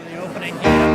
for the opening hymn.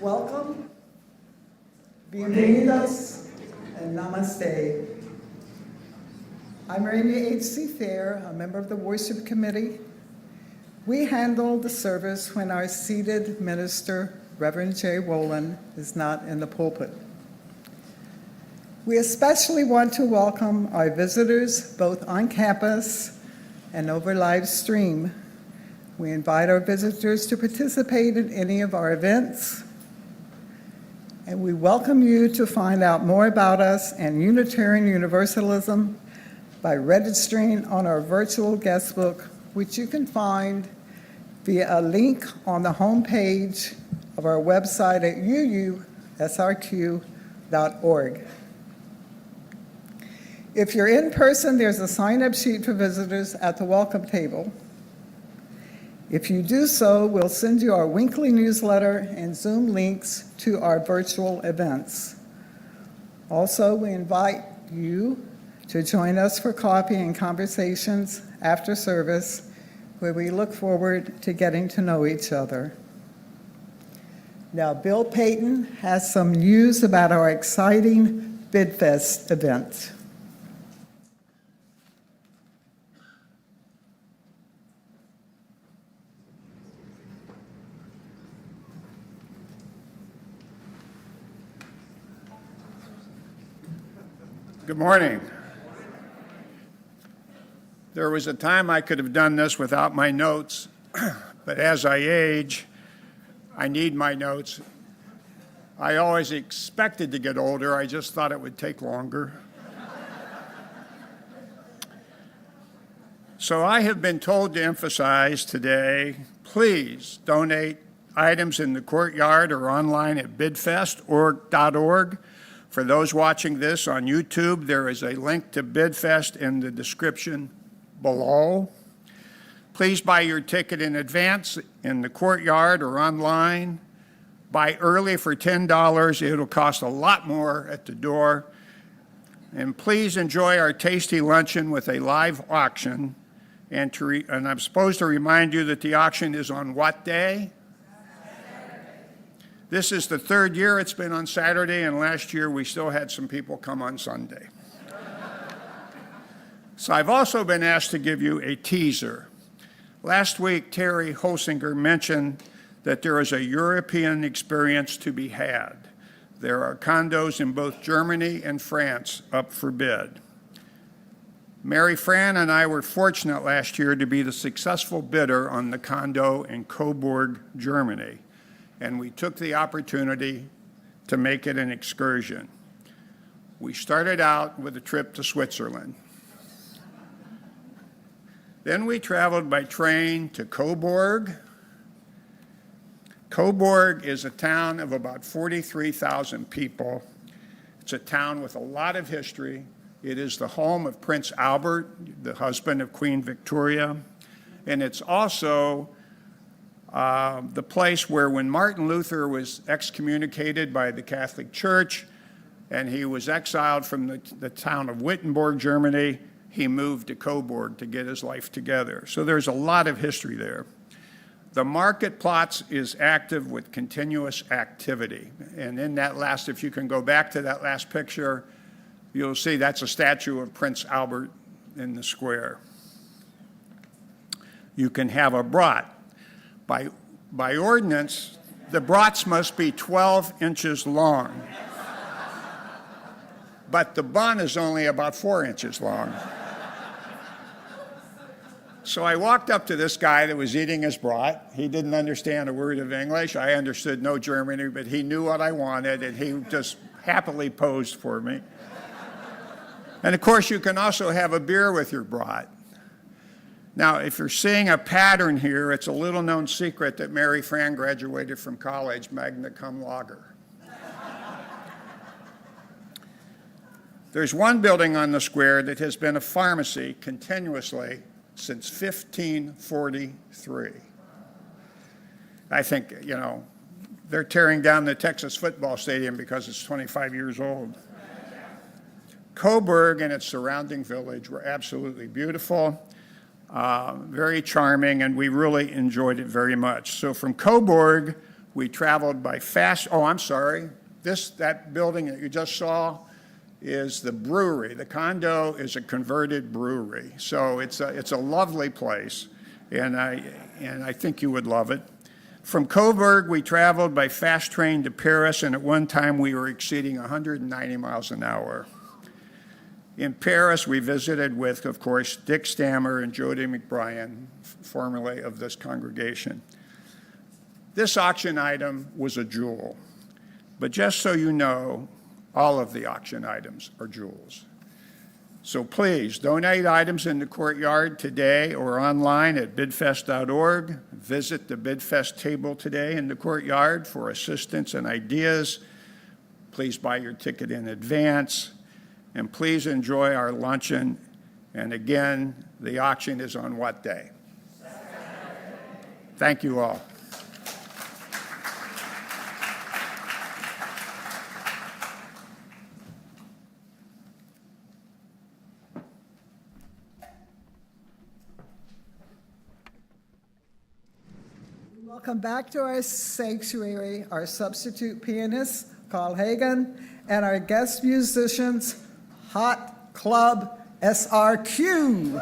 Welcome, bienvenidos, and namaste. I'm Reina H.C. Phair, a member of the worship committee. We handle the service when our seated minister, Reverend J. Wolin, is not in the pulpit. We especially want to welcome our visitors, both on campus and over live stream. We invite our visitors to participate in any of our events, and we welcome you to find out more about us and Unitarian Universalism by registering on our virtual guest book, which you can find via a link on the homepage of our website at uusrq.org. If you're in person, there's a sign-up sheet for visitors at the welcome table. If you do so, we'll send you our weekly newsletter and Zoom links to our virtual events. Also, we invite you to join us for coffee and conversations after service, where we look forward to getting to know each other. Now, Bill Payton has some news about our exciting BidFest event. Good morning. There was a time I could have done this without my notes, but as I age, I need my notes. I always expected to get older, I just thought it would take longer. So I have been told to emphasize today, please donate items in the courtyard or online at bidfest.org. For those watching this on YouTube, there is a link to BidFest in the description below. Please buy your ticket in advance in the courtyard or online. Buy early for $10. It'll cost a lot more at the door. And please enjoy our tasty luncheon with a live auction. And I'm supposed to remind you that the auction is on what day? This is the third year it's been on Saturday, and last year we still had some people come on Sunday. So I've also been asked to give you a teaser. Last week, Terry Holsinger mentioned that there is a European experience to be had. There are condos in both Germany and France up for bid. Mary Fran and I were fortunate last year to be the successful bidder on the condo in Coburg, Germany, and we took the opportunity to make it an excursion. We started out with a trip to Switzerland. Then we traveled by train to Coburg. Coburg is a town of about 43,000 people, It's a town with a lot of history. It is the home of Prince Albert, the husband of Queen Victoria. And it's also the place where when Martin Luther was excommunicated by the Catholic Church and he was exiled from the town of Wittenberg, Germany, he moved to Coburg to get his life together. So there's a lot of history there. The market plots is active with continuous activity. And in that last, if you can go back to that last picture, you'll see that's a statue of Prince Albert in the square. You can have a brat. By ordinance, the brats must be 12 inches long. But the bun is only about 4 inches long. So I walked up to this guy that was eating his brat. He didn't understand a word of English. I understood no German, but he knew what I wanted, and he just happily posed for me. And of course, you can also have a beer with your brat. Now, if you're seeing a pattern here, it's a little known secret that Mary Fran graduated from college, magna cum laude. There's one building on the square that has been a pharmacy continuously since 1543. I think, they're tearing down the Texas football stadium because it's 25 years old. Coburg and its surrounding village were absolutely beautiful, very charming, and we really enjoyed it very much. So from Coburg, we traveled by that building that you just saw is the brewery. The condo is a converted brewery. So it's a lovely place, and I think you would love it. From Coburg, we traveled by fast train to Paris, and at one time we were exceeding 190 miles an hour. In Paris, we visited with, of course, Dick Stammer and Jody McBrien, formerly of this congregation. This auction item was a jewel, but just so you know, all of the auction items are jewels. So please donate items in the courtyard today or online at bidfest.org. Visit the BidFest table today in the courtyard for assistance and ideas. Please buy your ticket in advance. And please enjoy our luncheon. And again, the auction is on what day? Saturday. Thank you all. Welcome back to our sanctuary, our substitute pianist, Carl Hagen, and our guest musicians, Hot Club SRQ.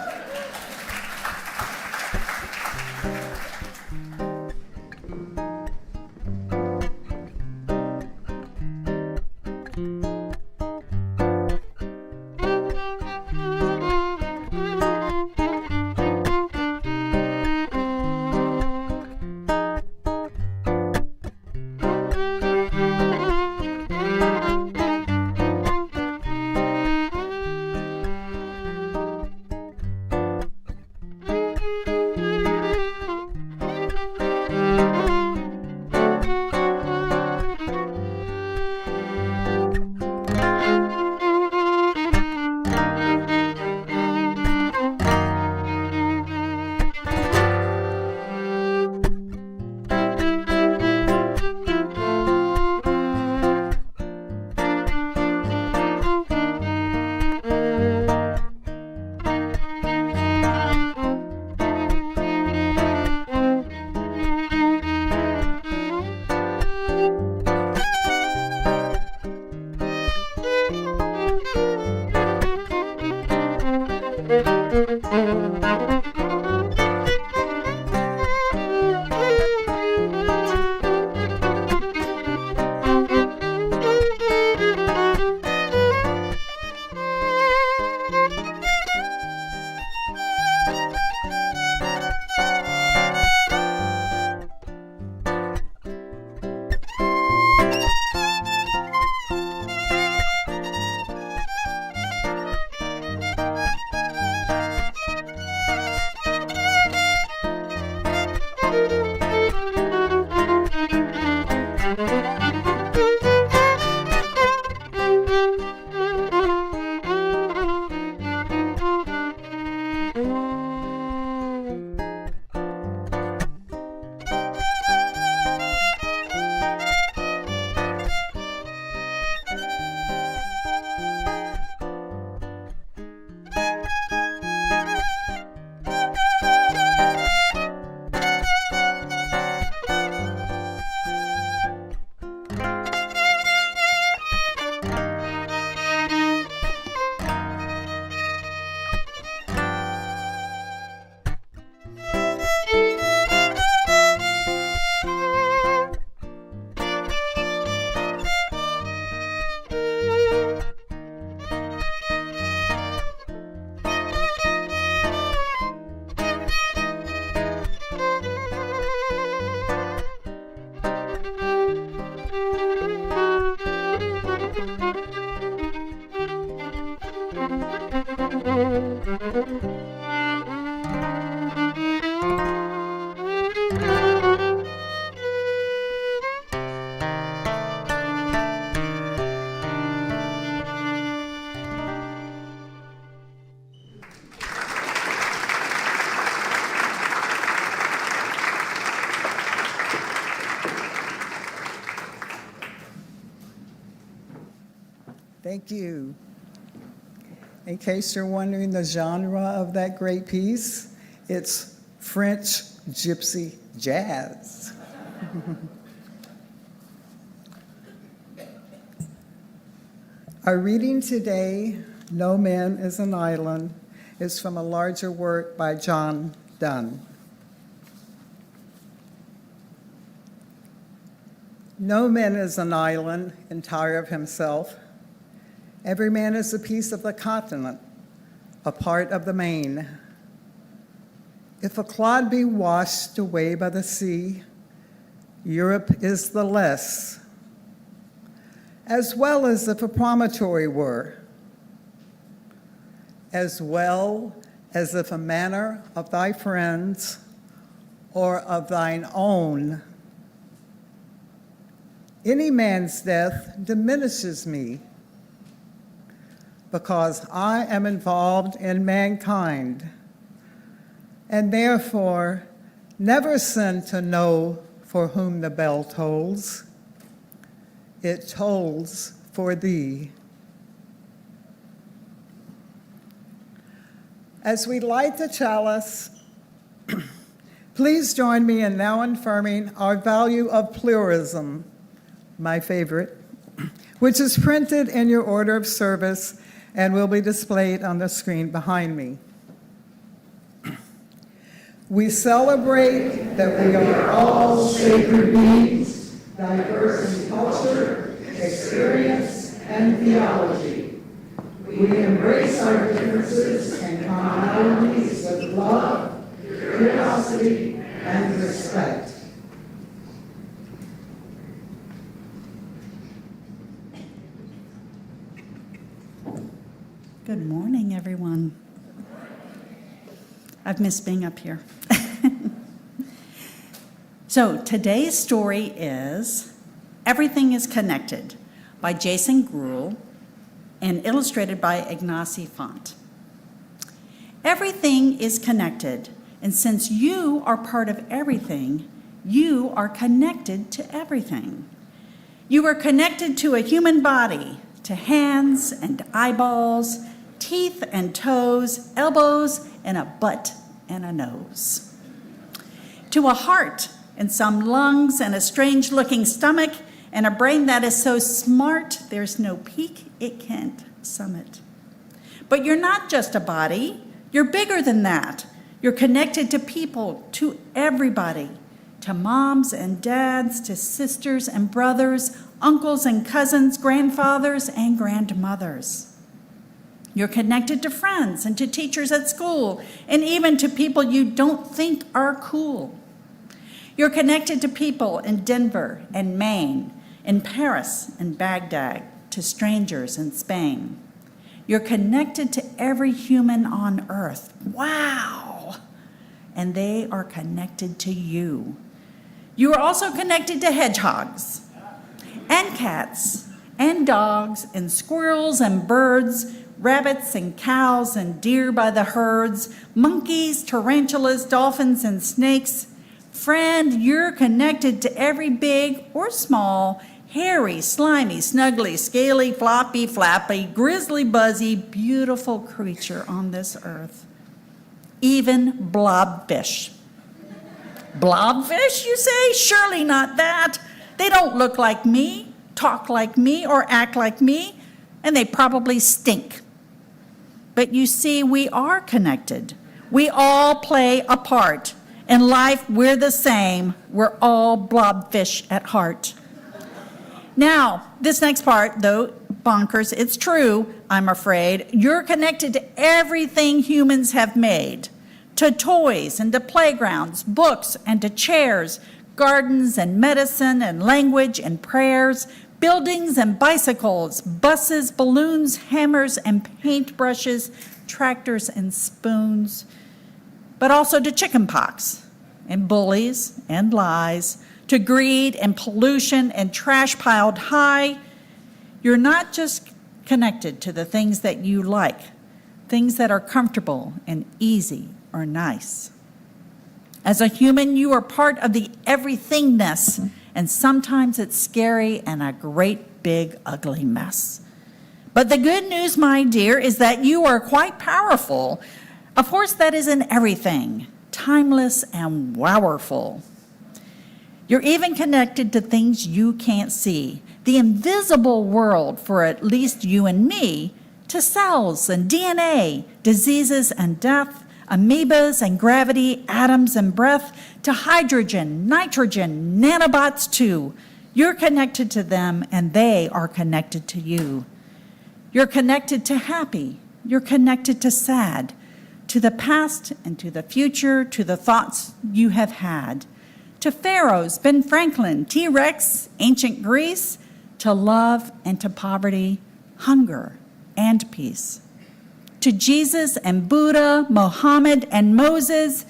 Thank you. In case you're wondering the genre of that great piece, it's French gypsy jazz. Our reading today, No Man is an Island, is from a larger work by Donne. No man is an island entire of himself. Every man is a piece of the continent, a part of the main. If a clod be washed away by the sea, Europe is the less, as well as if a promontory were, as well as if a manor of thy friends or of thine own. Any man's death diminishes me, because I am involved in mankind, and therefore never send to know for whom the bell tolls. It tolls for thee. As we light the chalice, please join me in now affirming our value of pluralism, my favorite, which is printed in your order of service and will be displayed on the screen behind me. We celebrate that we are all sacred beings, diverse in culture, experience, and theology. We embrace our differences and commonalities with love, curiosity, and respect. Good morning, everyone. I've missed being up here. So today's story is Everything is Connected by Jason Gruhl and illustrated by Ignacy Font. Everything is connected, and since you are part of everything, you are connected to everything. You are connected to a human body, to hands and eyeballs, teeth and toes, elbows, and a butt and a nose. To a heart and some lungs and a strange-looking stomach and a brain that is so smart there's no peak it can't summit. But you're not just a body. You're bigger than that. You're connected to people, to everybody, to moms and dads, to sisters and brothers, uncles and cousins, grandfathers and grandmothers. You're connected to friends and to teachers at school, and even to people you don't think are cool. You're connected to people in Denver and Maine, in Paris and Baghdad, to strangers in Spain. You're connected to every human on earth. Wow! And they are connected to you. You are also connected to hedgehogs and cats and dogs and squirrels and birds, rabbits and cows and deer by the herds, monkeys, tarantulas, dolphins, and snakes. Friend, you're connected to every big or small, hairy, slimy, snuggly, scaly, floppy, flappy, grizzly, buzzy, beautiful creature on this earth. Even blobfish. Blobfish, you say? Surely not that. They don't look like me, talk like me, or act like me, and they probably stink. But you see, we are connected. We all play a part. In life, we're the same. We're all blobfish at heart. Now, this next part, though bonkers, it's true, I'm afraid. You're connected to everything humans have made, to toys and to playgrounds, books and to chairs, gardens and medicine and language and prayers, buildings and bicycles, buses, balloons, hammers and paintbrushes, tractors and spoons, but also to chickenpox and bullies and lies, to greed and pollution and trash piled high. You're not just connected to the things that you like, things that are comfortable and easy or nice. As a human, you are part of the everythingness, and sometimes it's scary and a great big ugly mess. But the good news, my dear, is that you are quite powerful, a force that is in everything, timeless and powerful. You're even connected to things you can't see, the invisible world for at least you and me, to cells and DNA, diseases and death, amoebas and gravity, atoms and breath, to hydrogen, nitrogen, nanobots too. You're connected to them and they are connected to you. You're connected to happy, you're connected to sad, to the past and to the future, to the thoughts you have had, to pharaohs, Ben Franklin, T-Rex, ancient Greece, to love and to poverty, hunger and peace, to Jesus and Buddha, Mohammed and Moses,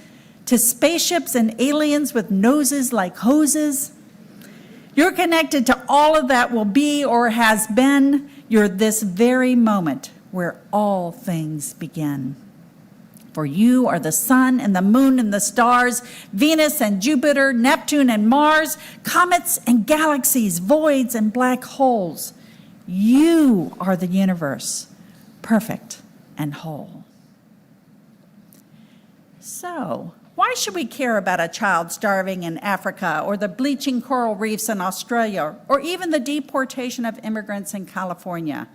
to spaceships and aliens with noses like hoses. You're connected to all of that will be or has been. You're this very moment where all things begin. For you are the sun and the moon and the stars, Venus and Jupiter, Neptune and Mars, comets and galaxies, voids and black holes. You are the universe, perfect and whole. So, why should we care about a child starving in Africa or the bleaching coral reefs in Australia or even the deportation of immigrants in California?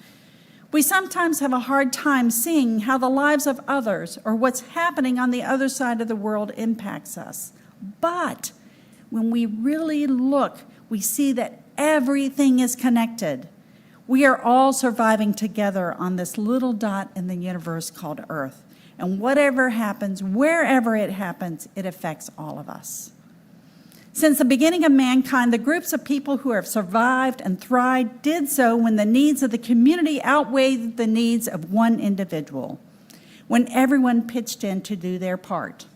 We sometimes have a hard time seeing how the lives of others or what's happening on the other side of the world impacts us. But when we really look, we see that everything is connected. We are all surviving together on this little dot in the universe called Earth. And whatever happens, wherever it happens, it affects all of us. Since the beginning of mankind, the groups of people who have survived and thrived did so when the needs of the community outweighed the needs of one individual, when everyone pitched in to do their part.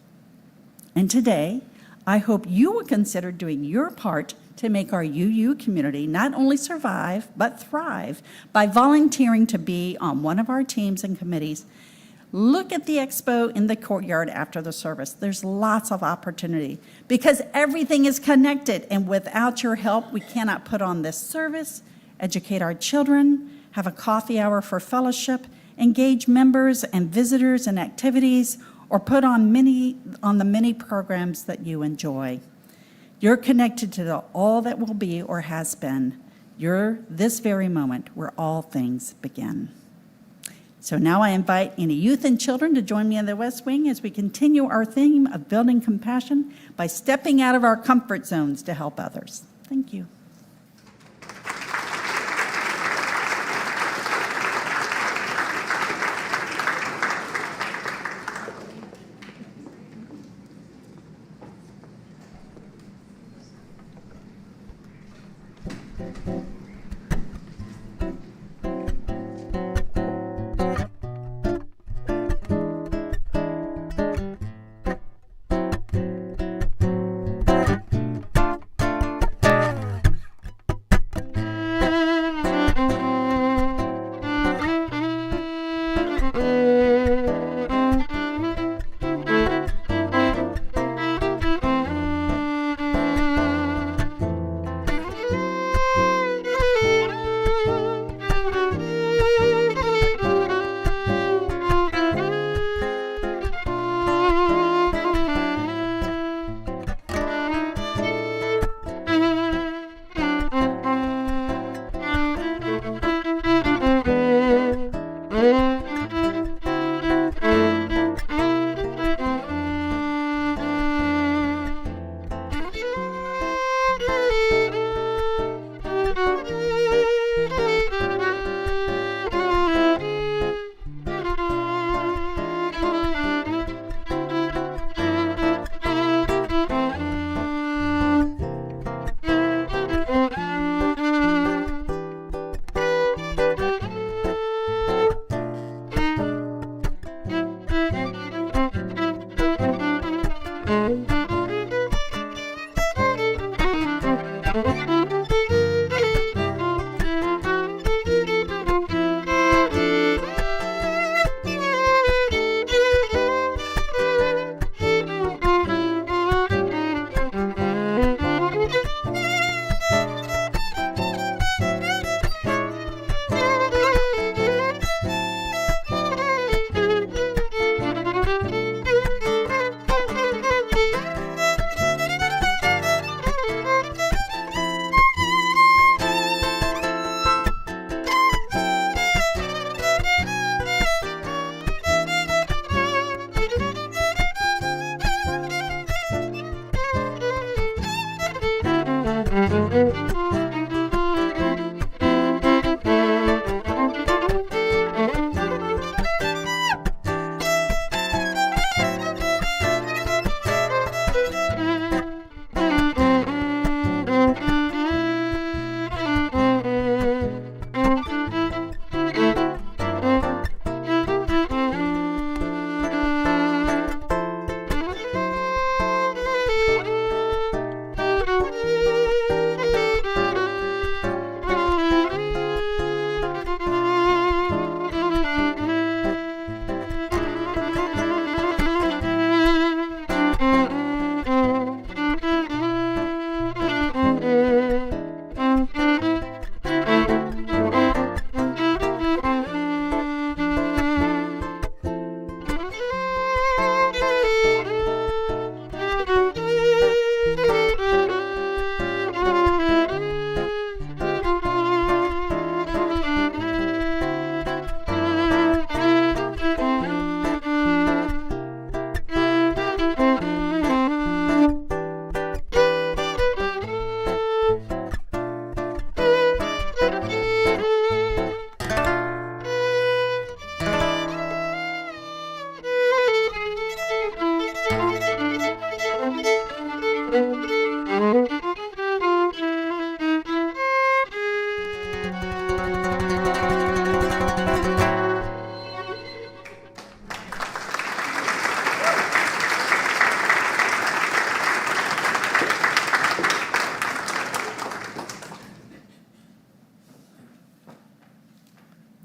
And today, I hope you will consider doing your part to make our UU community not only survive, but thrive by volunteering to be on one of our teams and committees. Look at the expo in the courtyard after the service. There's lots of opportunity because everything is connected, and without your help, we cannot put on this service, educate our children, have a coffee hour for fellowship, engage members and visitors in activities, or put on the many programs that you enjoy. You're connected to all that will be or has been. You're this very moment where all things begin. So now I invite any youth and children to join me in the West Wing as we continue our theme of building compassion by stepping out of our comfort zones to help others. Thank you.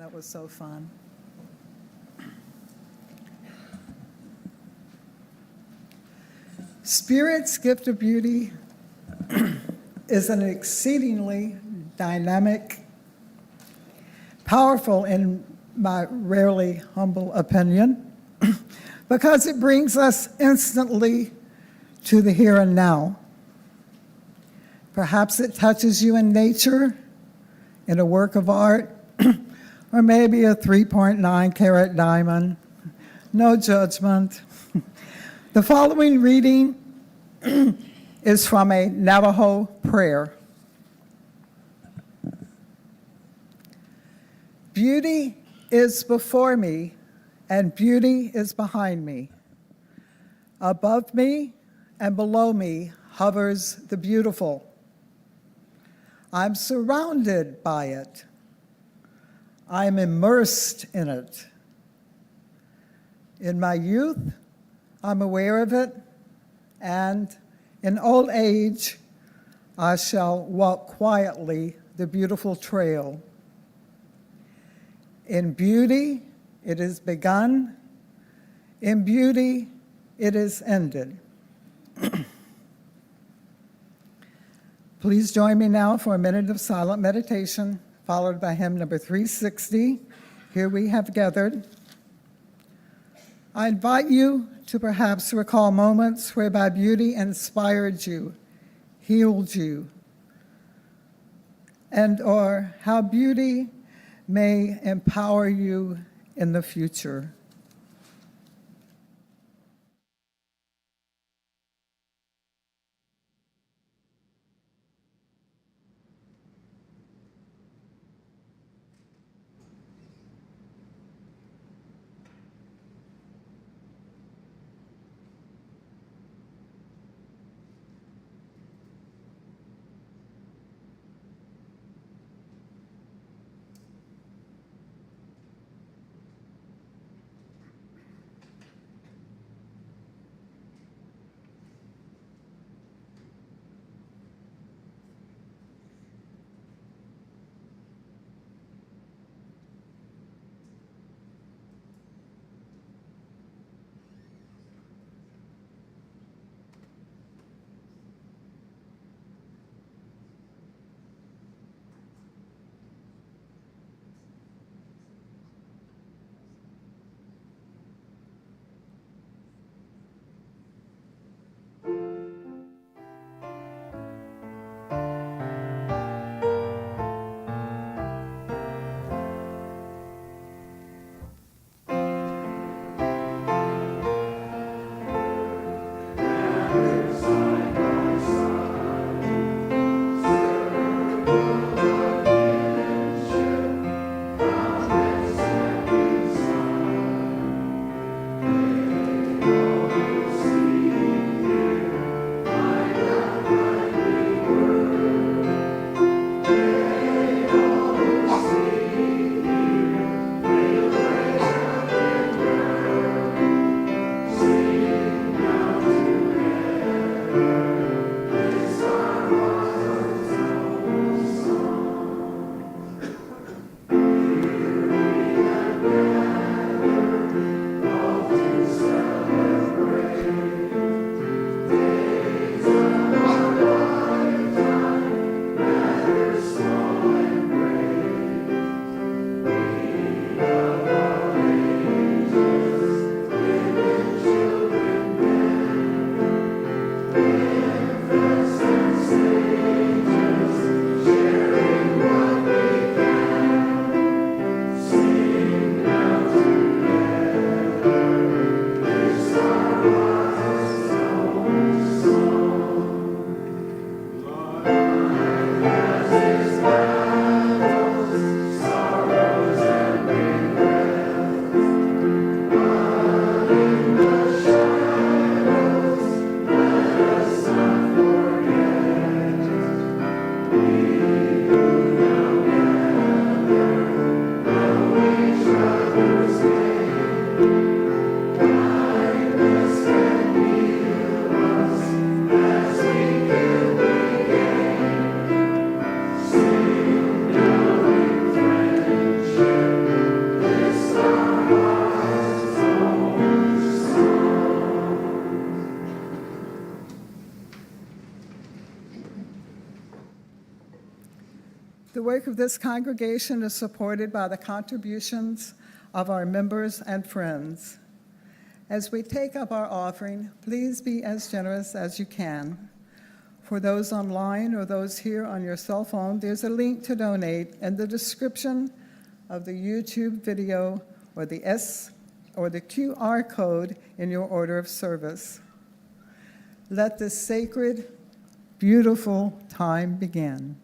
That was so fun. Spirit's gift of beauty is an exceedingly dynamic, powerful, in my rarely humble opinion, because it brings us instantly to the here and now. Perhaps it touches you in nature, in a work of art, or maybe a 3.9 carat diamond. No judgment. The following reading is from a Navajo prayer. Beauty is before me, and beauty is behind me. Above me and below me hovers the beautiful. I'm surrounded by it. I'm immersed in it. In my youth, I'm aware of it, and in old age, I shall walk quietly the beautiful trail. In beauty, it is begun. In beauty, it is ended. Please join me now for a minute of silent meditation, followed by hymn number 360, Here We Have Gathered. I invite you to perhaps recall moments whereby beauty inspired you, healed you, and or how beauty may empower you in the future. work of this congregation is supported by the contributions of our members and friends. As we take up our offering, please be as generous as you can. For those online or those here on your cell phone, there's a link to donate in the description of the YouTube video or the QR code in your order of service. Let this sacred, beautiful time begin.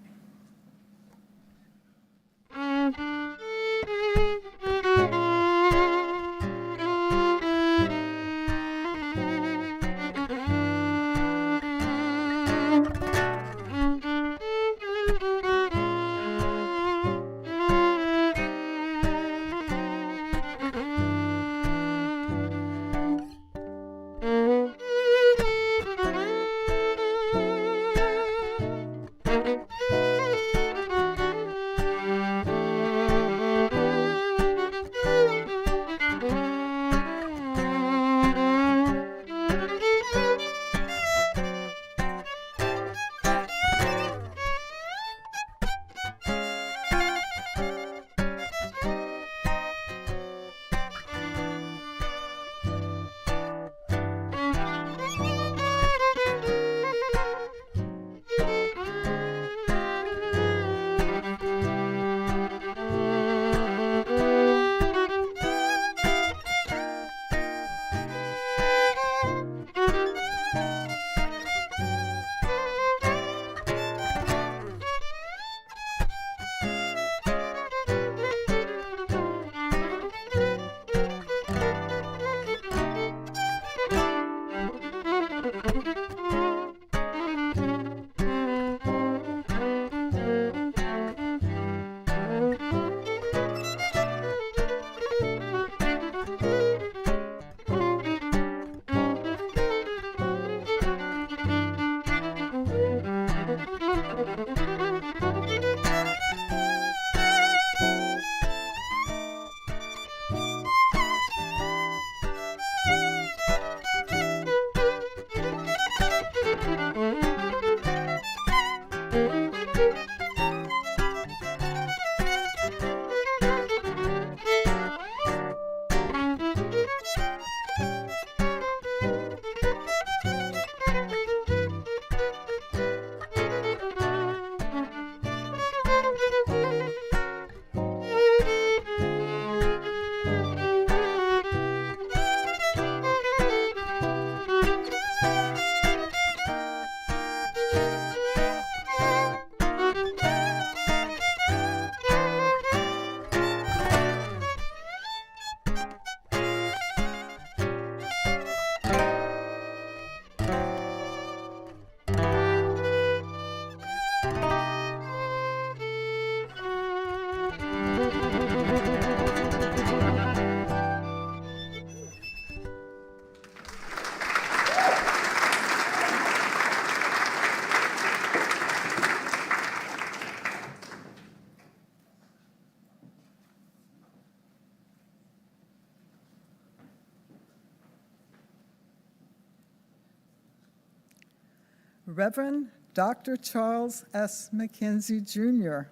Reverend Dr. Charles S. McKenzie, Jr.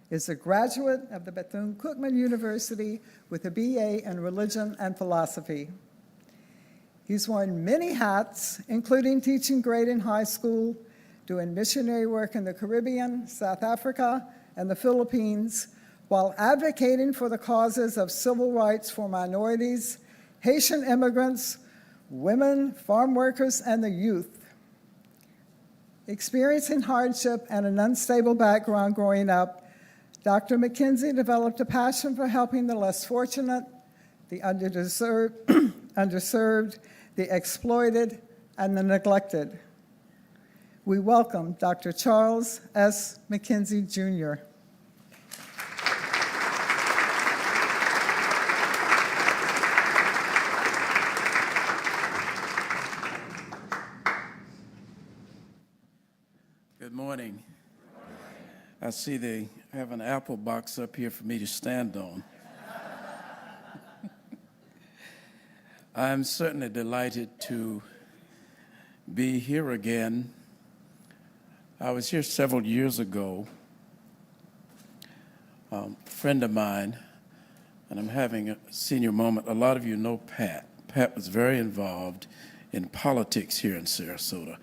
is a graduate of the Bethune-Cookman University with a BA in Religion and Philosophy. He's worn many hats, including teaching grade in high school, doing missionary work in the Caribbean, South Africa, and the Philippines, while advocating for the causes of civil rights for minorities, Haitian immigrants, women, farm workers, and the youth. Experiencing hardship and an unstable background growing up, Dr. McKenzie developed a passion for helping the less fortunate, the underserved, the exploited, and the neglected. We welcome Dr. Charles S. McKenzie, Jr. Good morning. I see they have an apple box up here for me to stand on. I'm certainly delighted to be here again. I was here several years ago friend of mine, and I'm having a senior moment. A lot of you know Pat. Pat was very involved in politics here in Sarasota.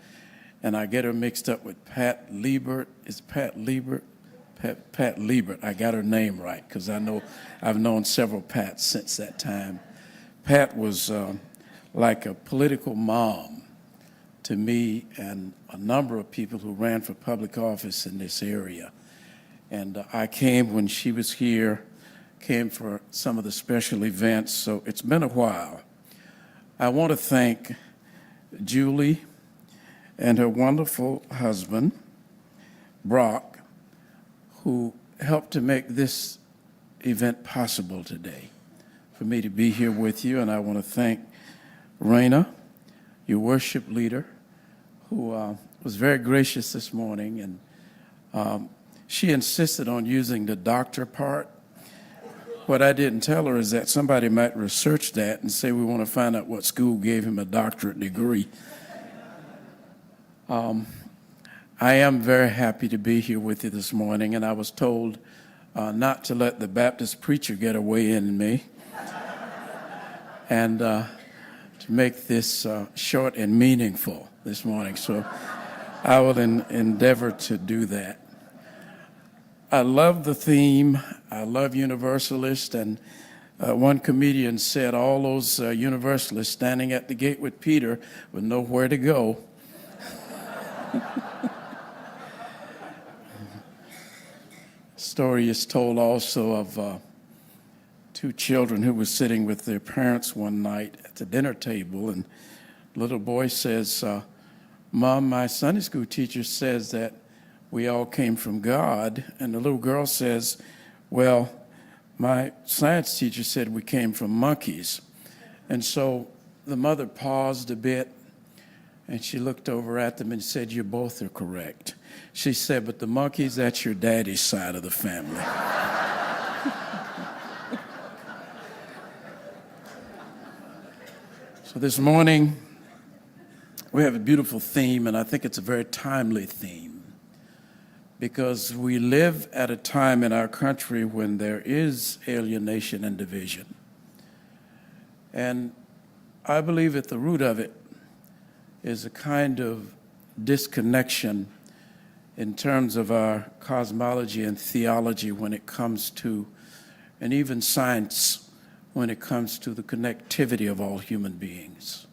And I get her mixed up with Pat Liebert. Is Pat Liebert? Pat Liebert. I got her name right because I know I've known several Pats since that time. Pat was like a political mom to me and a number of people who ran for public office in this area. And I came when she was here, came for some of the special events, so it's been a while. I want to thank Julie and her wonderful husband, Brock, who helped to make this event possible today, for me to be here with you. And I want to thank Reina, your worship leader, who was very gracious this morning, and she insisted on using the doctor part. What I didn't tell her is that somebody might research that and say we want to find out what school gave him a doctorate degree. I am very happy to be here with you this morning, and I was told not to let the Baptist preacher get away in me, and to make this short and meaningful this morning. So I will endeavor to do that. I love the theme. I love Universalists, and one comedian said all those Universalists standing at the gate with Peter with nowhere to go. Story is told also of two children who were sitting with their parents one night at the dinner table, and the little boy says, Mom, my Sunday school teacher says that we all came from God. And the little girl says, well, my science teacher said we came from monkeys. And so the mother paused a bit, and she looked over at them and said, you both are correct. She said, but the monkeys, that's your daddy's side of the family. So this morning, we have a beautiful theme, and I think it's a very timely theme, because we live at a time in our country when there is alienation and division. And I believe at the root of it is a kind of disconnection in terms of our cosmology and theology when it comes to, and even science when it comes to the connectivity of all human beings.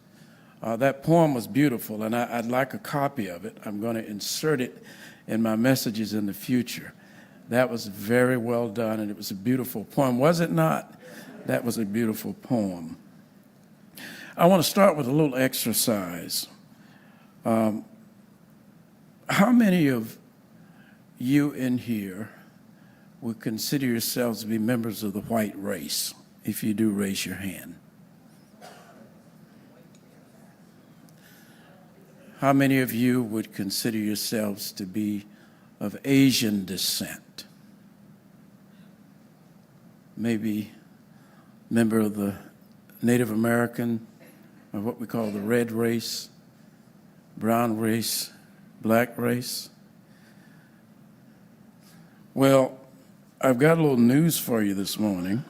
That poem was beautiful, and I'd like a copy of it. I'm going to insert it in my messages in the future. That was very well done, and it was a beautiful poem. Was it not? That was a beautiful poem. I want to start with a little exercise. How many of you in here would consider yourselves to be members of the white race? If you do, raise your hand. How many of you would consider yourselves to be of Asian descent? Maybe member of the Native American, or what we call the red race, brown race, black race. Well, I've got a little news for you this morning.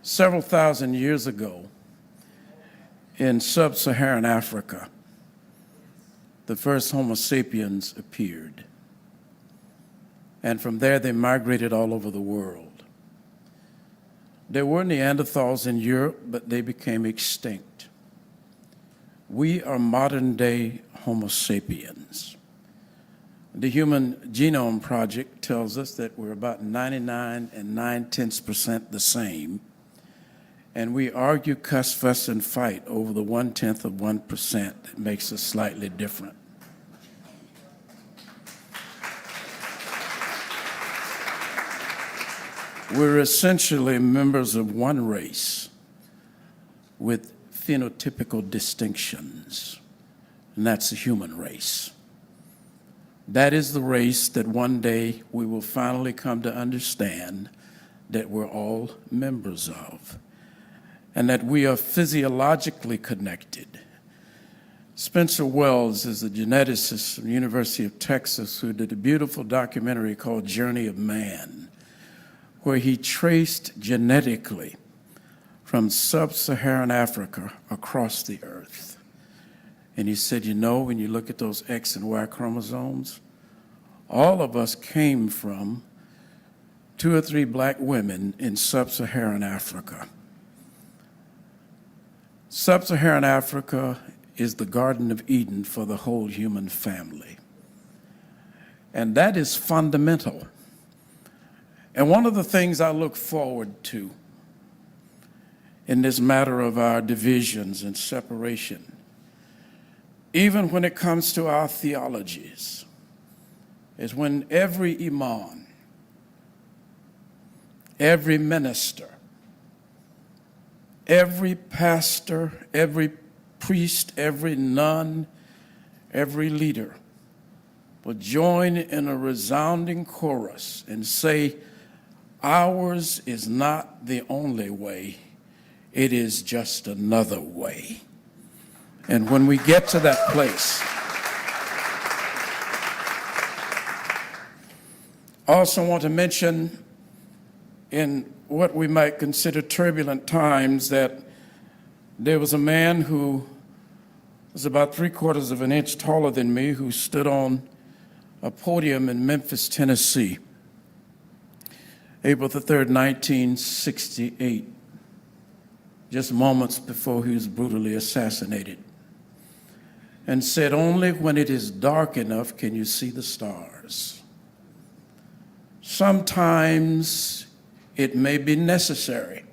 Several thousand years ago, in sub-Saharan Africa, the first Homo sapiens appeared. And from there, they migrated all over the world. There were Neanderthals in Europe, but they became extinct. We are modern-day Homo sapiens. The Human Genome Project tells us that we're about 99 and 9/10% the same. And we argue, cuss, fuss, and fight over the 1/10 of 1% that makes us slightly different. We're essentially members of one race with phenotypical distinctions, and that's the human race. That is the race that one day we will finally come to understand that we're all members of, and that we are physiologically connected, Spencer Wells is a geneticist from the University of Texas who did a beautiful documentary called Journey of Man, where he traced genetically from sub-Saharan Africa across the earth. And he said, you know, when you look at those X and Y chromosomes, all of us came from 2 or 3 black women in sub-Saharan Africa. Sub-Saharan Africa is the Garden of Eden for the whole human family. And that is fundamental. And one of the things I look forward to in this matter of our divisions and separation, even when it comes to our theologies, is when every imam, every minister, every pastor, every priest, every nun, every leader will join in a resounding chorus and say, ours is not the only way, it is just another way. And when we get to that place, I also want to mention in what we might consider turbulent times that there was a man who was about 3/4 of an inch taller than me who stood on a podium in Memphis, Tennessee, April the 3rd, 1968, just moments before he was brutally assassinated, and said, only when it is dark enough can you see the stars. Sometimes it may be necessary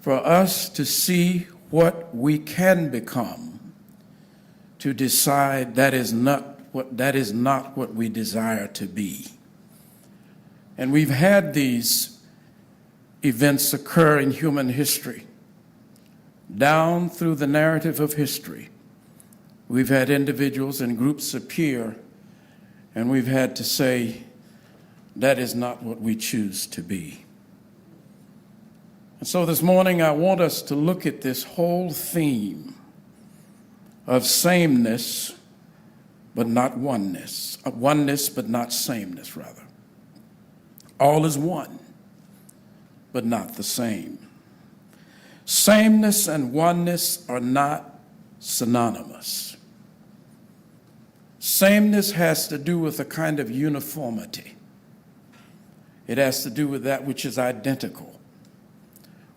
for us to see what we can become, to decide that is not what we desire to be. And we've had these events occur in human history. Down through the narrative of history, we've had individuals and groups appear, and we've had to say, that is not what we choose to be. And so this morning, I want us to look at this whole theme of sameness, but not oneness. Oneness, but not sameness, rather. All is one, but not the same. Sameness and oneness are not synonymous. Sameness has to do with a kind of uniformity. It has to do with that which is identical.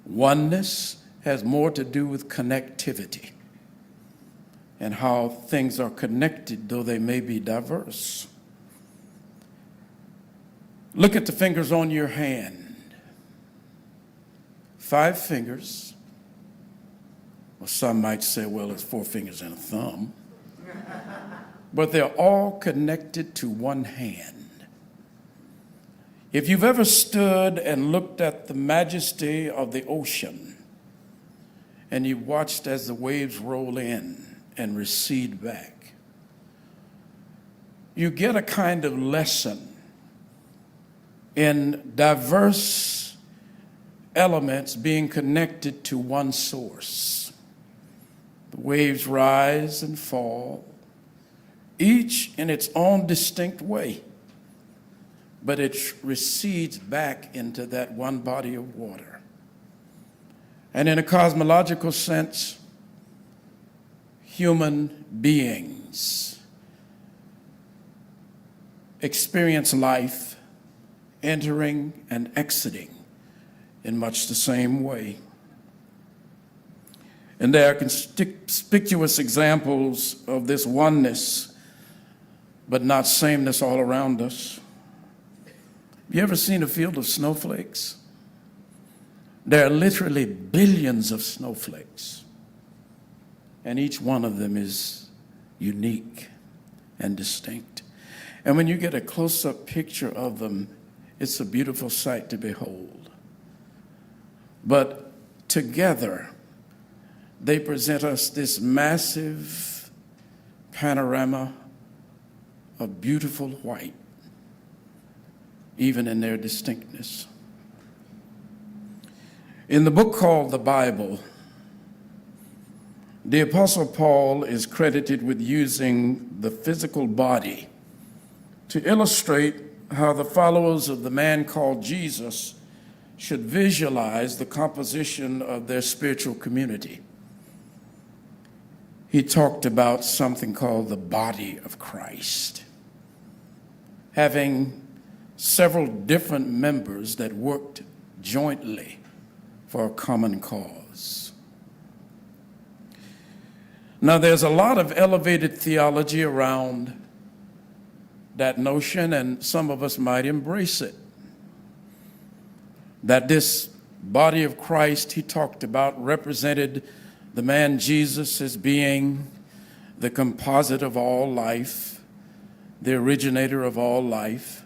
Oneness has more to do with connectivity and how things are connected, though they may be diverse. Look at the fingers on your hand. 5 fingers. Well, some might say, well, it's 4 fingers and a thumb. But they're all connected to one hand. If you've ever stood and looked at the majesty of the ocean and you watched as the waves roll in and recede back, you get a kind of lesson in diverse elements being connected to one source. The waves rise and fall, each in its own distinct way, but it recedes back into that one body of water. And in a cosmological sense, human beings experience life entering and exiting in much the same way. And there are conspicuous examples of this oneness, but not sameness all around us. You ever seen a field of snowflakes? There are literally billions of snowflakes, and each one of them is unique and distinct. And when you get a close-up picture of them, it's a beautiful sight to behold. But together, they present us this massive panorama of beautiful white, even in their distinctness. In the book called the Bible, The Apostle Paul is credited with using the physical body to illustrate how the followers of the man called Jesus should visualize the composition of their spiritual community. He talked about something called the body of Christ, having several different members that worked jointly for a common cause. Now, there's a lot of elevated theology around that notion, and some of us might embrace it. That this body of Christ he talked about represented the man Jesus as being the composite of all life, the originator of all life.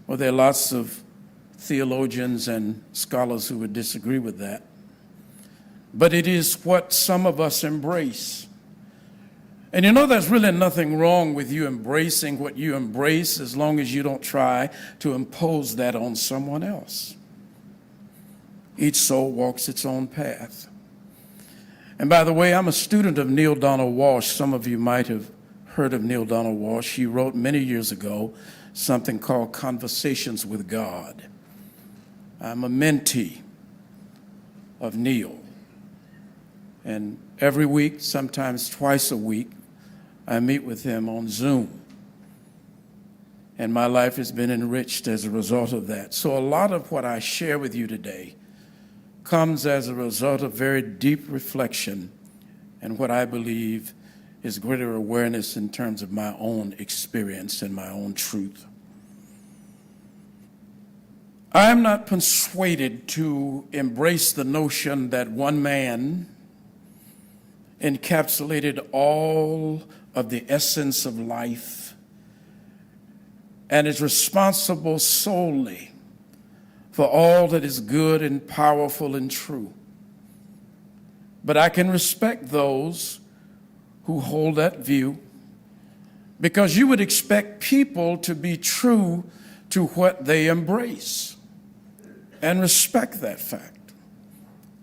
Well, there are lots of theologians and scholars who would disagree with that. But it is what some of us embrace. And you know, there's really nothing wrong with you embracing what you embrace as long as you don't try to impose that on someone else. Each soul walks its own path. And by the way, I'm a student of Neale Donald Walsch. Some of you might have heard of Neale Donald Walsch. He wrote many years ago something called Conversations with God. I'm a mentee of Neale. And every week, sometimes twice a week, I meet with him on Zoom. And my life has been enriched as a result of that. So a lot of what I share with you today comes as a result of very deep reflection and what I believe is greater awareness in terms of my own experience and my own truth. I am not persuaded to embrace the notion that one man encapsulated all of the essence of life and is responsible solely for all that is good and powerful and true. But I can respect those who hold that view, because you would expect people to be true to what they embrace and respect that fact,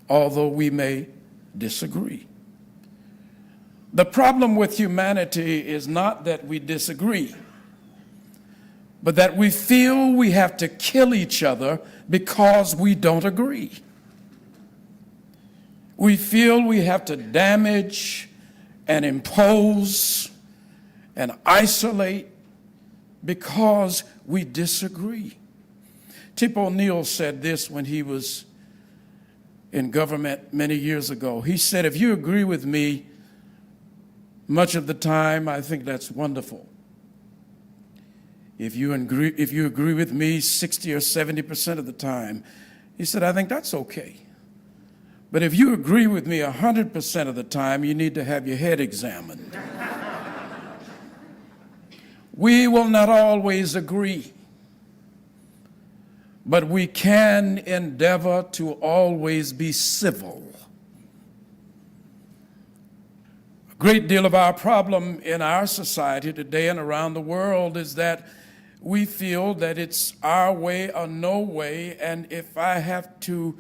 although we may disagree. The problem with humanity is not that we disagree, but that we feel we have to kill each other because we don't agree. We feel we have to damage and impose and isolate because we disagree. Tip O'Neill said this when he was in government many years ago. He said, if you agree with me much of the time, I think that's wonderful. If you agree with me 60 or 70% of the time, he said, I think that's okay. But if you agree with me 100% of the time, you need to have your head examined. We will not always agree, but we can endeavor to always be civil. A great deal of our problem in our society today and around the world is that we feel that it's our way or no way, and if I have to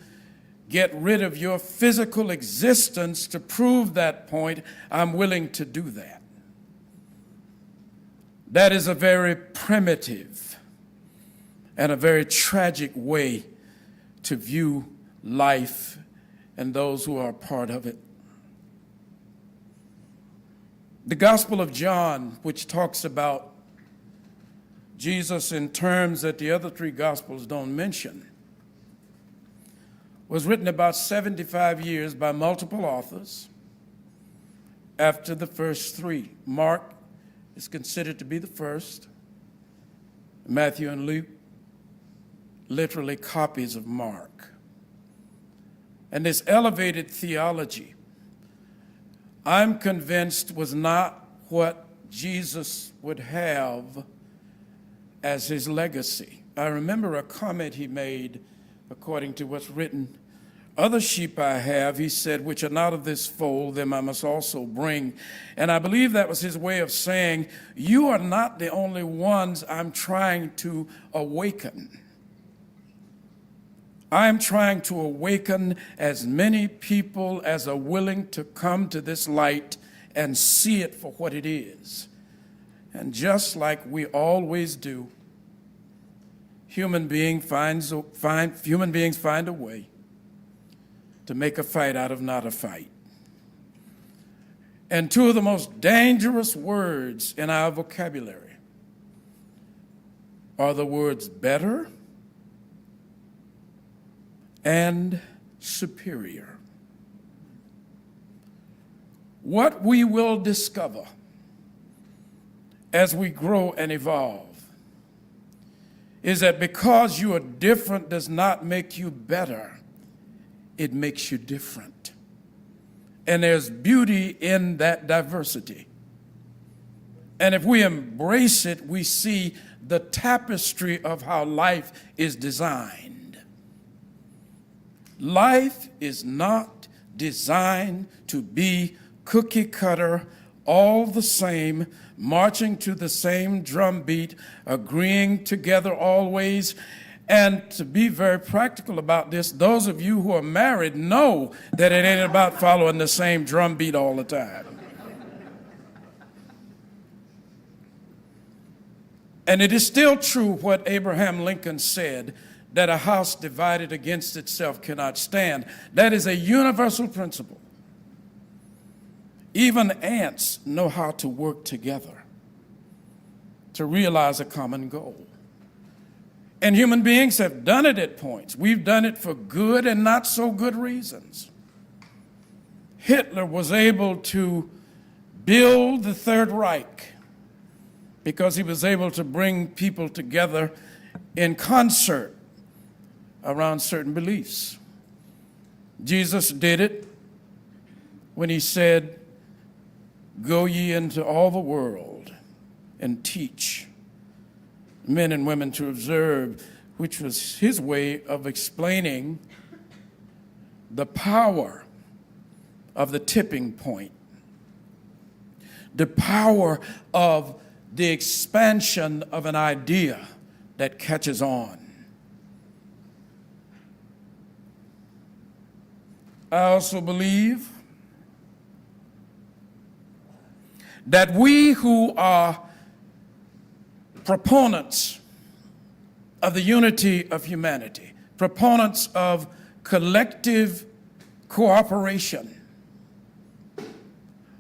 get rid of your physical existence to prove that point, I'm willing to do that. That is a very primitive and a very tragic way to view life and those who are a part of it. The Gospel of John, which talks about Jesus in terms that the other three Gospels don't mention, was written about 75 years by multiple authors after the first three. Mark is considered to be the first. Matthew and Luke, literally copies of Mark. And this elevated theology, I'm convinced, was not what Jesus would have as his legacy. I remember a comment he made, according to what's written. Other sheep I have, he said, which are not of this fold, them I must also bring. And I believe that was his way of saying, you are not the only ones I'm trying to awaken. I'm trying to awaken as many people as are willing to come to this light and see it for what it is. And just like we always do, human beings find a way to make a fight out of not a fight. And two of the most dangerous words in our vocabulary are the words better and superior. What we will discover as we grow and evolve is that because you are different does not make you better, it makes you different. And there's beauty in that diversity. And if we embrace it, we see the tapestry of how life is designed. Life is not designed to be cookie cutter, all the same, marching to the same drum beat, agreeing together always. And to be very practical about this, those of you who are married know that it ain't about following the same drum beat all the time. And it is still true what Abraham Lincoln said, that a house divided against itself cannot stand. That is a universal principle. Even ants know how to work together to realize a common goal. And human beings have done it at points. We've done it for good and not so good reasons. Hitler was able to build the Third Reich because he was able to bring people together in concert around certain beliefs. Jesus did it when he said, "Go ye into all the world and teach men and women to observe," which was his way of explaining the power of the tipping point, the power of the expansion of an idea that catches on. I also believe that we who are proponents of the unity of humanity, proponents of collective cooperation,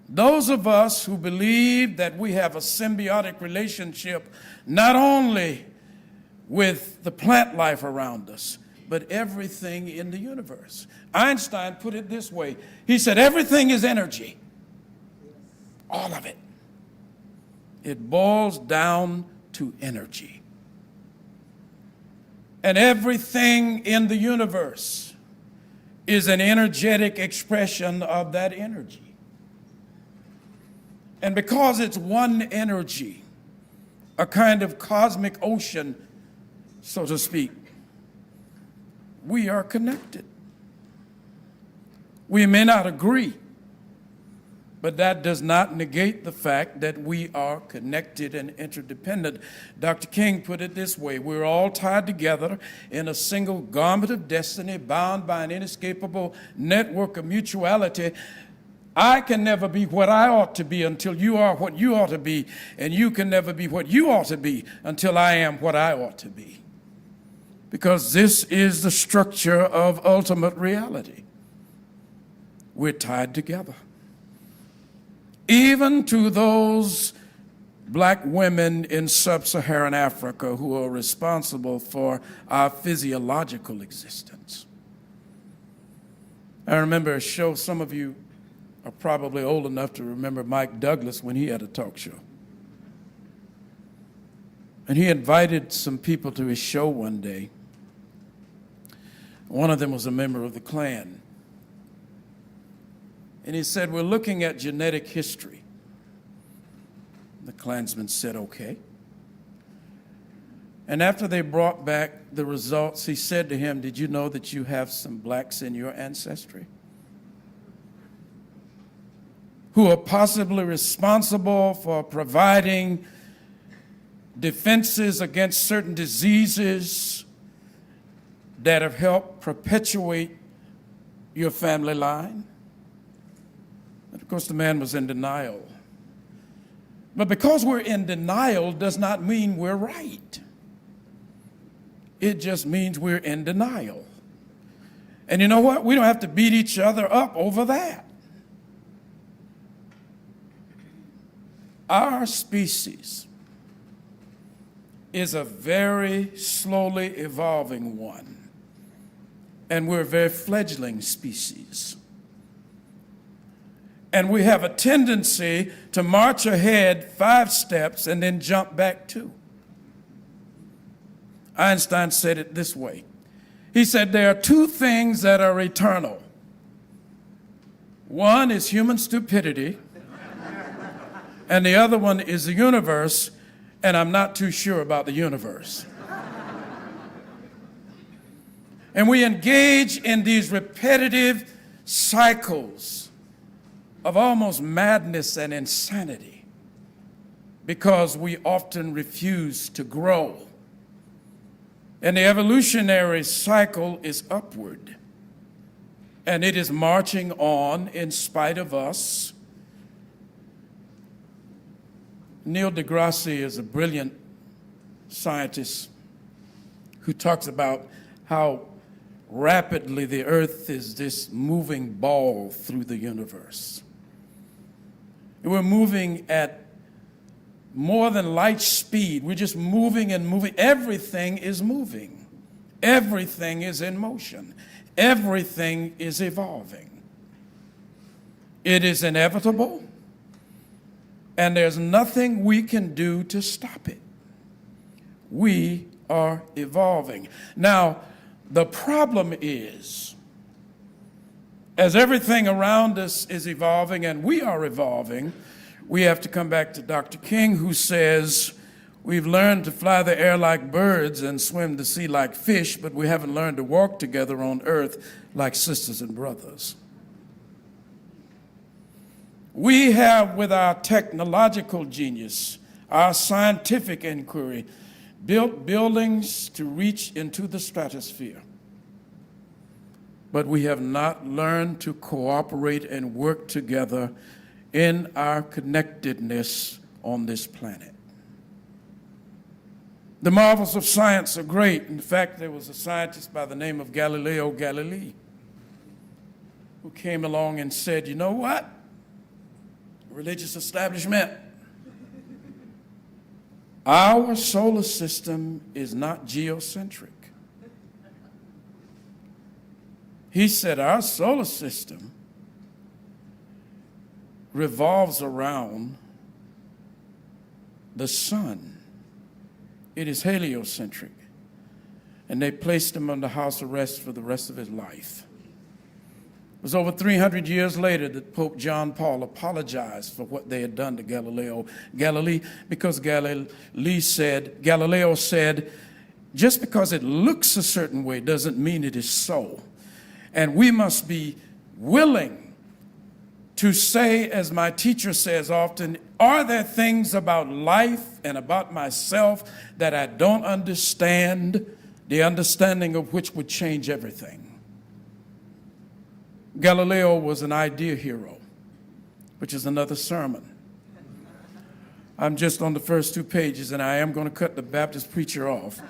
those of us who believe that we have a symbiotic relationship not only with the plant life around us, but everything in the universe. Einstein put it this way. He said, everything is energy. All of it. It boils down to energy. And everything in the universe is an energetic expression of that energy. And because it's one energy, a kind of cosmic ocean, so to speak, we are connected. We may not agree, but that does not negate the fact that we are connected and interdependent. Dr. King put it this way: we're all tied together in a single garment of destiny, bound by an inescapable network of mutuality. I can never be what I ought to be until you are what you ought to be, and you can never be what you ought to be until I am what I ought to be. Because this is the structure of ultimate reality. We're tied together. Even to those black women in sub-Saharan Africa who are responsible for our physiological existence. I remember a show, some of you are probably old enough to remember Mike Douglas when he had a talk show. And he invited some people to his show one day. One of them was a member of the Klan. And he said, we're looking at genetic history. The Klansman said, okay. And after they brought back the results, he said to him, did you know that you have some blacks in your ancestry who are possibly responsible for providing defenses against certain diseases that have helped perpetuate your family line. And of course, the man was in denial. But because we're in denial does not mean we're right. It just means we're in denial. And you know what? We don't have to beat each other up over that. Our species is a very slowly evolving one, and we're a very fledgling species. And we have a tendency to march ahead 5 steps and then jump back 2. Einstein said it this way. He said there are 2 things that are eternal. One is human stupidity, and the other one is the universe, and I'm not too sure about the universe. And we engage in these repetitive cycles of almost madness and insanity because we often refuse to grow. And the evolutionary cycle is upward, and it is marching on in spite of us. Neil deGrasse is a brilliant scientist who talks about how rapidly the earth is this moving ball through the universe. We're moving at more than light speed. We're just moving and moving. Everything is moving. Everything is in motion. Everything is evolving. It is inevitable, and there's nothing we can do to stop it. We are evolving. Now, the problem is, as everything around us is evolving and we are evolving, we have to come back to Dr. King, who says, we've learned to fly the air like birds and swim the sea like fish, but we haven't learned to walk together on earth like sisters and brothers. We have, with our technological genius, our scientific inquiry, built buildings to reach into the stratosphere. But we have not learned to cooperate and work together in our connectedness on this planet. The marvels of science are great. In fact, there was a scientist by the name of Galileo Galilei who came along and said, you know what? Religious establishment, our solar system is not geocentric. He said our solar system revolves around the sun. It is heliocentric. And they placed him under house arrest for the rest of his life. It was over 300 years later that Pope John Paul apologized for what they had done to Galileo Galilei, because Galileo said, just because it looks a certain way doesn't mean it is so. And we must be willing to say, as my teacher says often, are there things about life and about myself that I don't understand, the understanding of which would change everything? Galileo was an idea hero, which is another sermon. I'm just on the first 2 pages, and I am going to cut the Baptist preacher off.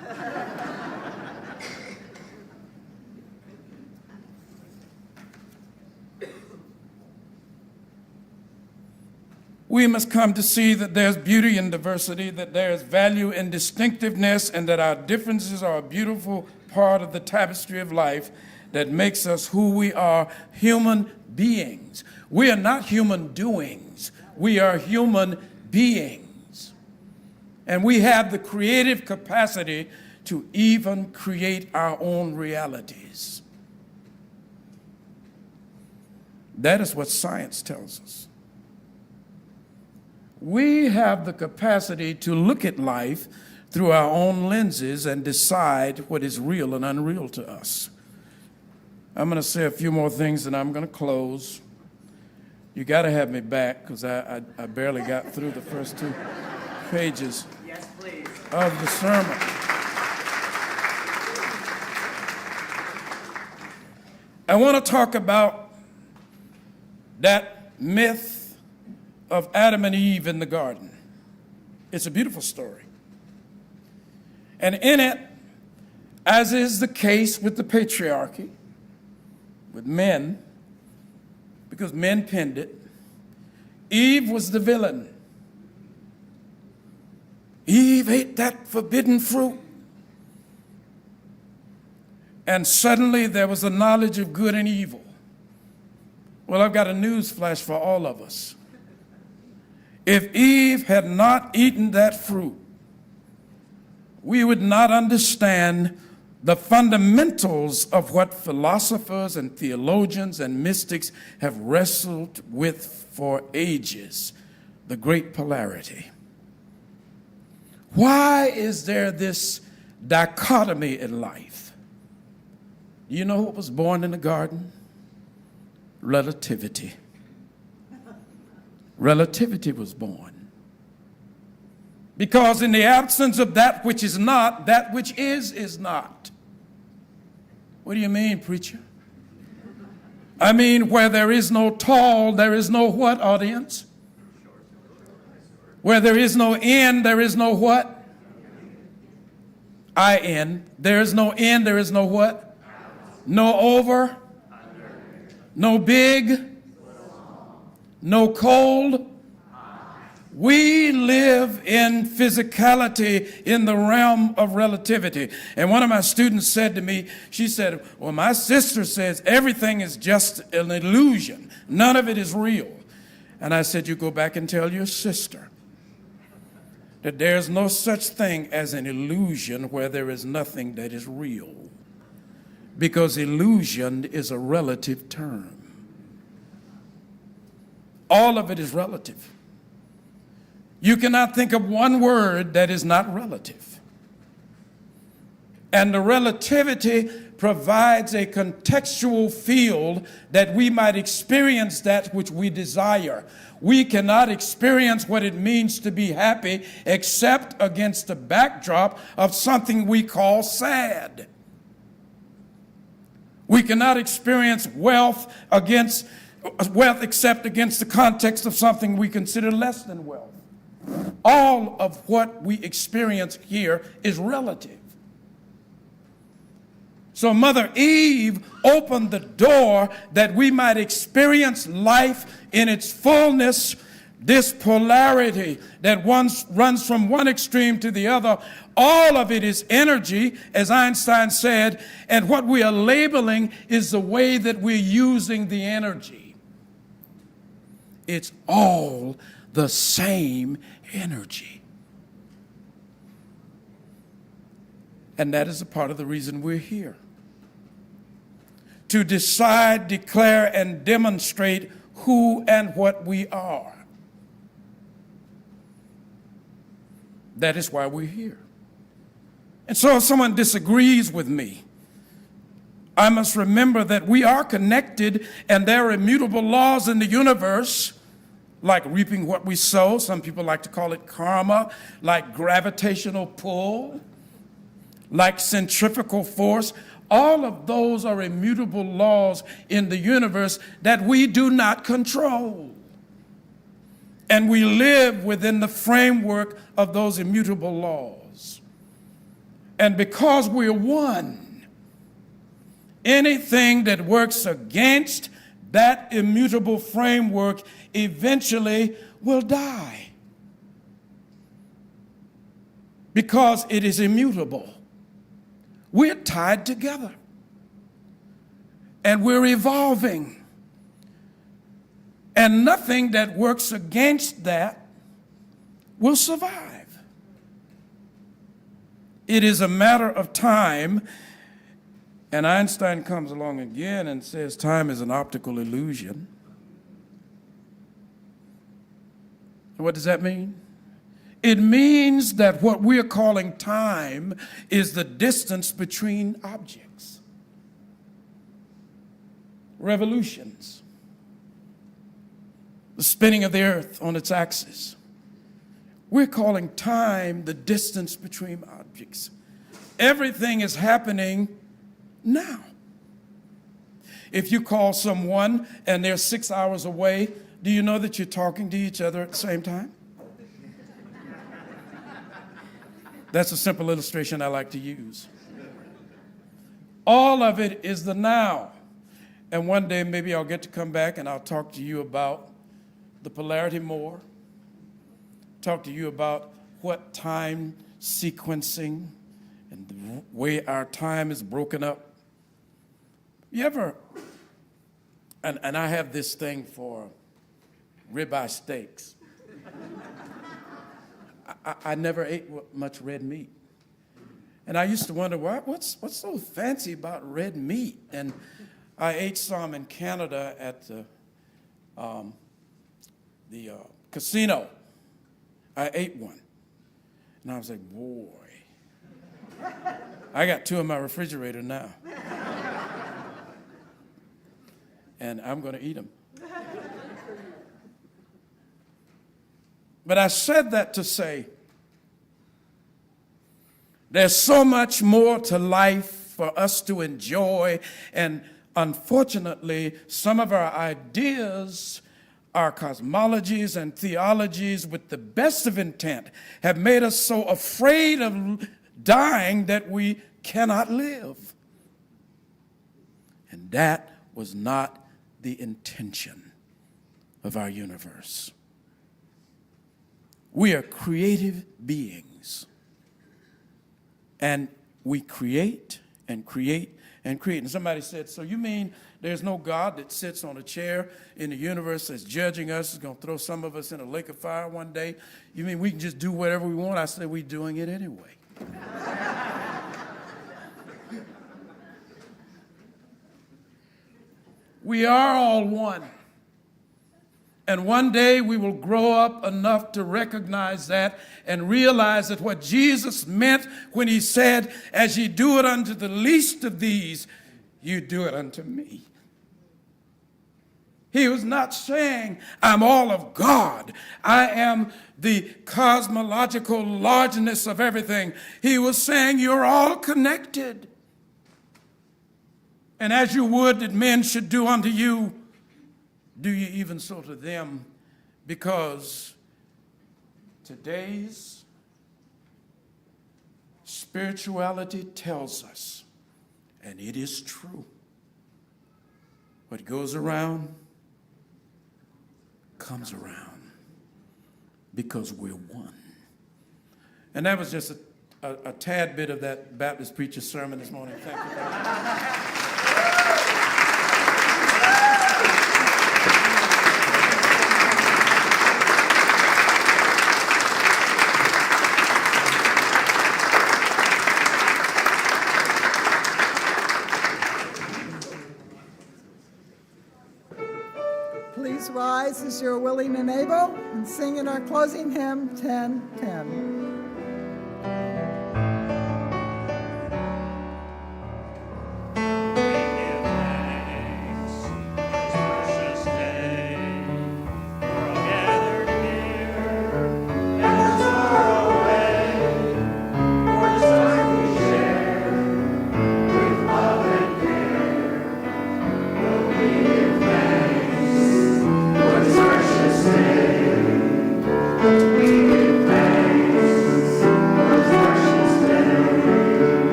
We must come to see that there's beauty in diversity, that there's value in distinctiveness, and that our differences are a beautiful part of the tapestry of life that makes us who we are, human beings. We are not human doings. We are human beings. And we have the creative capacity to even create our own realities. That is what science tells us. We have the capacity to look at life through our own lenses and decide what is real and unreal to us. I'm going to say a few more things and I'm going to close. You got to have me back because I barely got through the first 2 pages of the sermon. I want to talk about that myth of Adam and Eve in the garden. It's a beautiful story. And in it, as is the case with the patriarchy, with men, because men penned it, Eve was the villain. Eve ate that forbidden fruit. And suddenly there was a knowledge of good and evil. Well, I've got a news flash for all of us. If Eve had not eaten that fruit, we would not understand the fundamentals of what philosophers and theologians and mystics have wrestled with for ages, the great polarity. Why is there this dichotomy in life? You know what was born in the garden? Relativity. Relativity was born. Because in the absence of that which is not, that which is not. What do you mean, preacher? I mean, where there is no tall, there is no what, audience? Where there is no end, there is no what? I-N. There is no end, there is no what? No over. No big. No cold. We live in physicality in the realm of relativity. And one of my students said to me, she said, well, my sister says everything is just an illusion. None of it is real. And I said, you go back and tell your sister that there's no such thing as an illusion where there is nothing that is real. Because illusion is a relative term. All of it is relative. You cannot think of one word that is not relative. And the relativity provides a contextual field that we might experience that which we desire. We cannot experience what it means to be happy except against the backdrop of something we call sad. We cannot experience wealth except against the context of something we consider less than wealth. All of what we experience here is relative. So Mother Eve opened the door that we might experience life in its fullness, this polarity that runs from one extreme to the other. All of it is energy, as Einstein said, and what we are labeling is the way that we're using the energy. It's all the same energy. And that is a part of the reason we're here. To decide, declare, and demonstrate who and what we are. That is why we're here. And so if someone disagrees with me, I must remember that we are connected and there are immutable laws in the universe, like reaping what we sow. Some people like to call it karma, like gravitational pull, like centrifugal force. All of those are immutable laws in the universe that we do not control. And we live within the framework of those immutable laws. And because we're one, anything that works against that immutable framework eventually will die. Because it is immutable. We're tied together. And we're evolving. And nothing that works against that will survive. It is a matter of time. And Einstein comes along again and says time is an optical illusion. What does that mean? It means that what we're calling time is the distance between objects. Revolutions. The spinning of the earth on its axis. We're calling time the distance between objects. Everything is happening now. If you call someone and they're 6 hours away, do you know that you're talking to each other at the same time? That's a simple illustration I like to use. All of it is the now. And one day maybe I'll get to come back and I'll talk to you about the polarity more, talk to you about what time sequencing and the way our time is broken up. You ever, and I have this thing for ribeye steaks. I never ate much red meat. And I used to wonder, what's so fancy about red meat? And I ate some in Canada at the casino. I ate one. And I was like, boy, I got 2 in my refrigerator now. And I'm going to eat them. But I said that to say, there's so much more to life for us to enjoy, and unfortunately, some of our ideas, our cosmologies and theologies, with the best of intent, have made us so afraid of dying that we cannot live. And that was not the intention of our universe. We are creative beings. And we create and create and create. And somebody said, so you mean there's no God that sits on a chair in the universe that's judging us, is going to throw some of us in a lake of fire one day? You mean we can just do whatever we want? I said, we're doing it anyway. We are all one. And one day we will grow up enough to recognize that and realize that what Jesus meant when he said, as ye do it unto the least of these, you do it unto me. He was not saying, I'm all of God. I am the cosmological largeness of everything. He was saying, you're all connected. And as you would that men should do unto you, do you even so to them? Because today's spirituality tells us, and it is true, what goes around comes around, because we're one. And that was just a tad bit of that Baptist preacher's sermon this morning. Thank you very much. Please rise as you're willing and able and sing in our closing hymn, 10:10.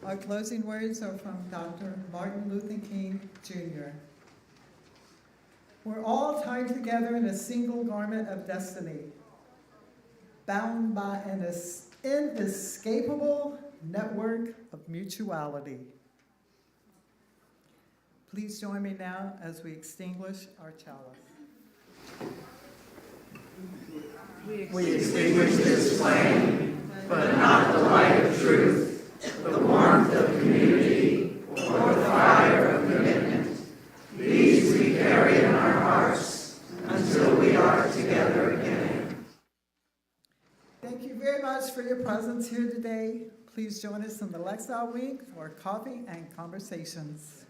Our closing words are from Dr. Martin Luther King, Jr. We're all tied together in a single garment of destiny, bound by an inescapable network of mutuality. Please join me now as we extinguish our chalice. We extinguish this flame, but not the light of truth, the warmth of community, or the fire of commitment. These we carry in our hearts until we are together again. Thank you very much. much for your presence here today. Please join us in the Lexile Week for coffee and conversations.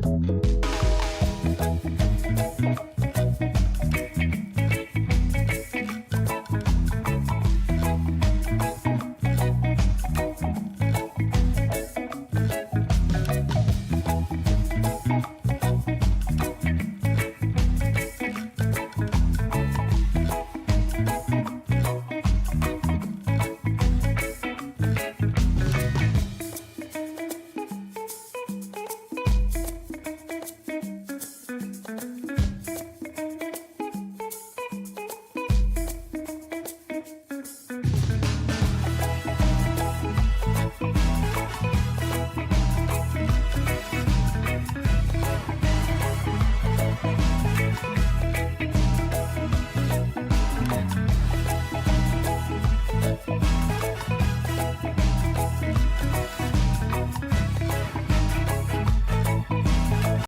Bye.